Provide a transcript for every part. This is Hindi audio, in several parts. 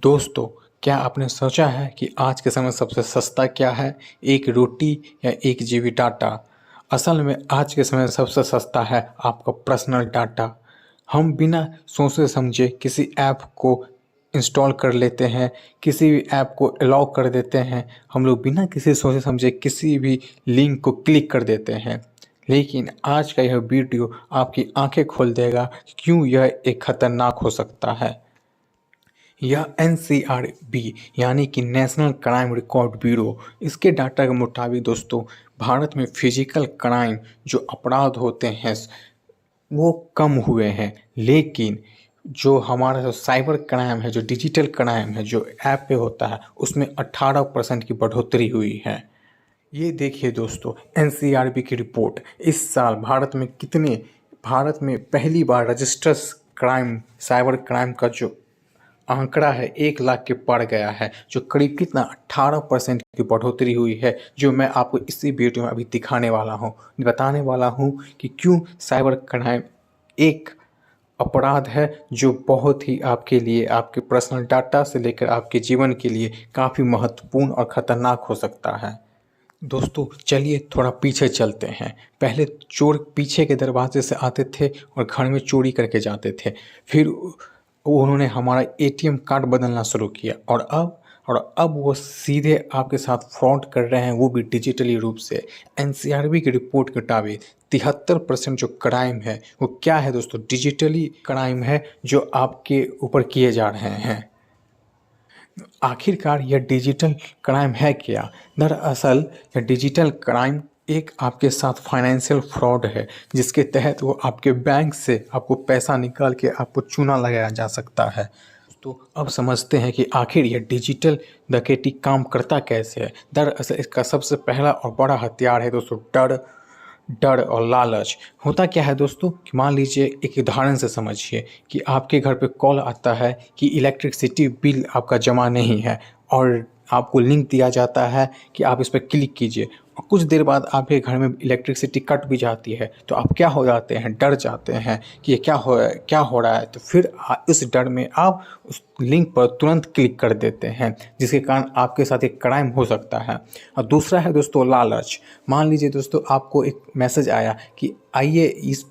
दोस्तों, क्या आपने सोचा है कि आज के समय सबसे सस्ता क्या है, एक रोटी या 1 जीबी डाटा? असल में आज के समय सबसे सस्ता है आपका पर्सनल डाटा। हम बिना सोचे समझे किसी ऐप को इंस्टॉल कर लेते हैं, किसी भी ऐप को अलाउ कर देते हैं। हम लोग बिना किसी सोचे समझे किसी भी लिंक को क्लिक कर देते हैं। लेकिन आज का यह वीडियो आपकी आंखें खोल देगा कि क्यों यह एक खतरनाक हो सकता है। यह NCRB यानी कि नेशनल क्राइम रिकॉर्ड ब्यूरो, इसके डाटा के मुताबिक दोस्तों भारत में फिजिकल क्राइम जो अपराध होते हैं वो कम हुए हैं, लेकिन जो हमारा जो साइबर क्राइम है, जो डिजिटल क्राइम है, जो ऐप पे होता है, उसमें 18% की बढ़ोतरी हुई है। ये देखिए दोस्तों, NCRB की रिपोर्ट इस साल भारत में पहली बार रजिस्टर्स क्राइम, साइबर क्राइम का जो आंकड़ा है 1 लाख के पार गया है, जो करीब कितना 18% की बढ़ोतरी हुई है, जो मैं आपको इसी वीडियो में अभी दिखाने वाला हूँ, बताने वाला हूँ कि क्यों साइबर क्राइम एक अपराध है जो बहुत ही आपके लिए, आपके पर्सनल डाटा से लेकर आपके जीवन के लिए काफ़ी महत्वपूर्ण और ख़तरनाक हो सकता है। दोस्तों चलिए थोड़ा पीछे चलते हैं। पहले चोर पीछे के दरवाजे से आते थे और घर में चोरी करके जाते थे। फिर उन्होंने हमारा ATM कार्ड बदलना शुरू किया और अब वो सीधे आपके साथ फ्रॉड कर रहे हैं, वो भी डिजिटली रूप से। NCRB की रिपोर्ट के मुताबिक 73% जो क्राइम है वो क्या है दोस्तों, डिजिटली क्राइम है जो आपके ऊपर किए जा रहे हैं। आखिरकार यह डिजिटल क्राइम है क्या? दरअसल यह डिजिटल क्राइम एक आपके साथ फाइनेंशियल फ्रॉड है, जिसके तहत वो आपके बैंक से आपको पैसा निकाल के आपको चूना लगाया जा सकता है। तो अब समझते हैं कि आखिर यह डिजिटल डकैती काम करता कैसे है। दरअसल इसका सबसे पहला और बड़ा हथियार है दोस्तों डर और लालच। होता क्या है दोस्तों कि मान लीजिए, एक उदाहरण से समझिए कि आपके घर पे कॉल आता है कि इलेक्ट्रिसिटी बिल आपका जमा नहीं है, और आपको लिंक दिया जाता है कि आप इस पर क्लिक कीजिए, और कुछ देर बाद आपके घर में इलेक्ट्रिसिटी कट भी जाती है। तो आप क्या हो जाते हैं, डर जाते हैं कि ये क्या हो रहा है। तो फिर इस डर में आप उस लिंक पर तुरंत क्लिक कर देते हैं, जिसके कारण आपके साथ एक क्राइम हो सकता है। और दूसरा है दोस्तों लालच। मान लीजिए दोस्तों आपको एक मैसेज आया कि आइए इस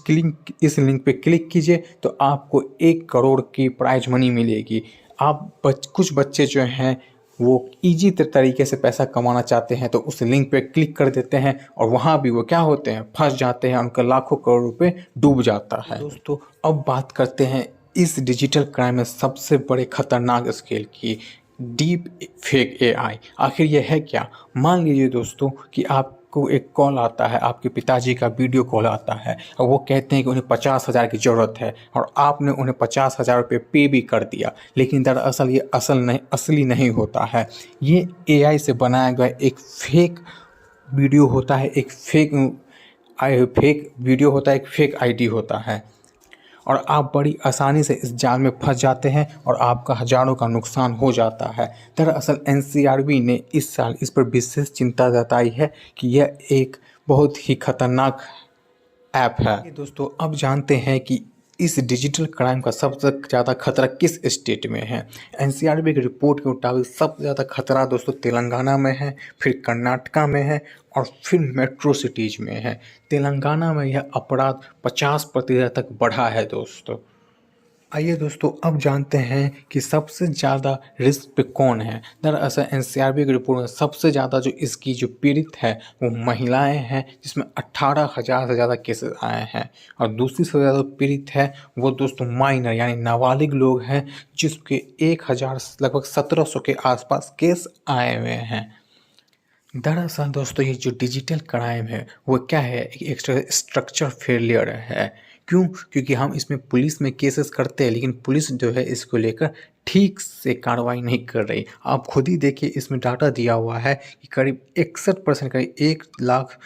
लिंक पे क्लिक कीजिए तो आपको 1 करोड़ की प्राइज मनी मिलेगी। कुछ बच्चे जो हैं वो ईजी तरीके से पैसा कमाना चाहते हैं, तो उस लिंक पे क्लिक कर देते हैं और वहाँ भी वो क्या होते हैं, फंस जाते हैं, उनका लाखों करोड़ रुपए डूब जाता है। दोस्तों अब बात करते हैं इस डिजिटल क्राइम में सबसे बड़े खतरनाक स्केल की, डीप फेक AI। आखिर ये है क्या? मान लीजिए दोस्तों कि आपको एक कॉल आता है, आपके पिताजी का वीडियो कॉल आता है, और वो कहते हैं कि उन्हें 50,000 की ज़रूरत है, और आपने उन्हें 50,000 रुपये पे भी कर दिया। लेकिन दरअसल ये असली नहीं होता है। ये AI से बनाया गया एक फेक वीडियो होता है, एक फेक वीडियो होता है, एक फेक ID होता है, और आप बड़ी आसानी से इस जाल में फंस जाते हैं और आपका हज़ारों का नुकसान हो जाता है। दरअसल NCRB ने इस साल इस पर विशेष चिंता जताई है कि यह एक बहुत ही खतरनाक ऐप है। दोस्तों अब जानते हैं कि इस डिजिटल क्राइम का सबसे ज़्यादा खतरा किस स्टेट में है। NCRB की रिपोर्ट के मुताबिक सबसे ज़्यादा खतरा दोस्तों तेलंगाना में है, फिर कर्नाटका में है, और फिर मेट्रो सिटीज़ में है। तेलंगाना में यह अपराध 50% तक बढ़ा है दोस्तों। आइए दोस्तों अब जानते हैं कि सबसे ज़्यादा रिस्क पे कौन है। दरअसल NCRB की रिपोर्ट में सबसे ज़्यादा जो इसकी जो पीड़ित है वो महिलाएं हैं, जिसमें 18,000 से ज़्यादा केसेस आए हैं। और दूसरी सबसे ज़्यादा पीड़ित है वो दोस्तों माइनर यानी नाबालिग लोग हैं, जिसके 1,000 लगभग 1,700 के आसपास केस आए हुए हैं। दरअसल दोस्तों ये जो डिजिटल क्राइम है वो क्या है, एक स्ट्रक्चर फेलियर है। क्यों? क्योंकि हम इसमें पुलिस में केसेस करते हैं, लेकिन पुलिस जो है इसको लेकर ठीक से कार्रवाई नहीं कर रही। आप खुद ही देखिए, इसमें डाटा दिया हुआ है कि करीब 61%, करीब 1 लाख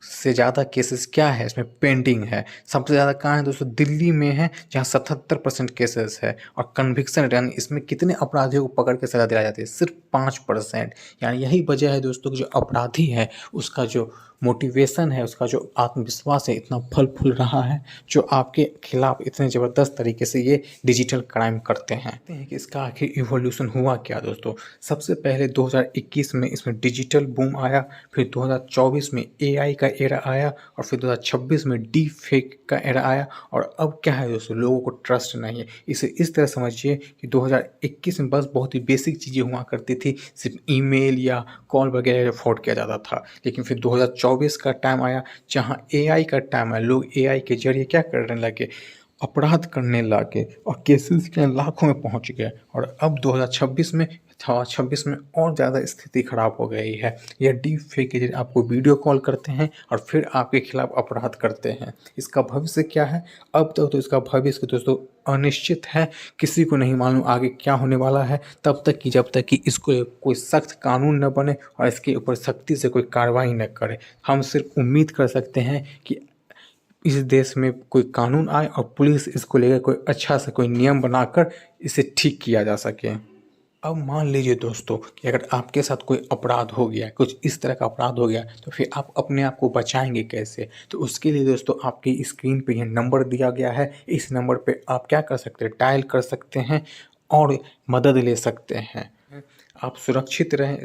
से ज़्यादा केसेस क्या है इसमें पेंडिंग है। सबसे ज़्यादा कहाँ है दोस्तों, दिल्ली में है, जहाँ 77% केसेस है। और कन्विक्शन यानी इसमें कितने अपराधियों को पकड़ के सजा दिलाई जाती है, सिर्फ 5%। यानी यही वजह है दोस्तों कि जो अपराधी है उसका जो मोटिवेशन है, उसका जो आत्मविश्वास है इतना फल फूल रहा है, जो आपके खिलाफ इतने ज़बरदस्त तरीके से ये डिजिटल क्राइम करते हैं। देखते हैं कि इसका आखिर इवोल्यूशन हुआ क्या दोस्तों। सबसे पहले 2021 में इसमें डिजिटल बूम आया, फिर 2024 में एआई का एरा आया, और फिर 2026 में डीप फेक का एरा आया, और अब क्या है दोस्तों, लोगों को ट्रस्ट नहीं है। इसे इस तरह समझिए कि 2021 में बस बहुत ही बेसिक चीज़ें हुआ करती थी, सिर्फ ईमेल या कॉल वगैरह फ्रॉड किया जाता था। लेकिन फिर 2024 का टाइम आया, जहाँ एआई का टाइम आया, लोग एआई के जरिए क्या करने लगे, अपराध करने लगे, और केसेस के लाखों में पहुंच गए। और अब 2026 में और ज़्यादा स्थिति खराब हो गई है। यह डीप फेक के जरिए आपको वीडियो कॉल करते हैं और फिर आपके खिलाफ अपराध करते हैं। इसका भविष्य क्या है? अब तक तो इसका भविष्य दोस्तों अनिश्चित है, किसी को नहीं मालूम आगे क्या होने वाला है, तब तक कि जब तक कि इसको कोई सख्त कानून न बने और इसके ऊपर सख्ती से कोई कार्रवाई न करे। हम सिर्फ उम्मीद कर सकते हैं कि इस देश में कोई कानून आए और पुलिस इसको लेकर कोई अच्छा सा कोई नियम बनाकर इसे ठीक किया जा सके। अब मान लीजिए दोस्तों कि अगर आपके साथ कोई अपराध हो गया, कुछ इस तरह का अपराध हो गया, तो फिर आप अपने आप को बचाएंगे कैसे? तो उसके लिए दोस्तों आपकी स्क्रीन पे यह नंबर दिया गया है, इस नंबर पे आप क्या कर सकते हैं, डायल कर सकते हैं और मदद ले सकते हैं। आप सुरक्षित रहें।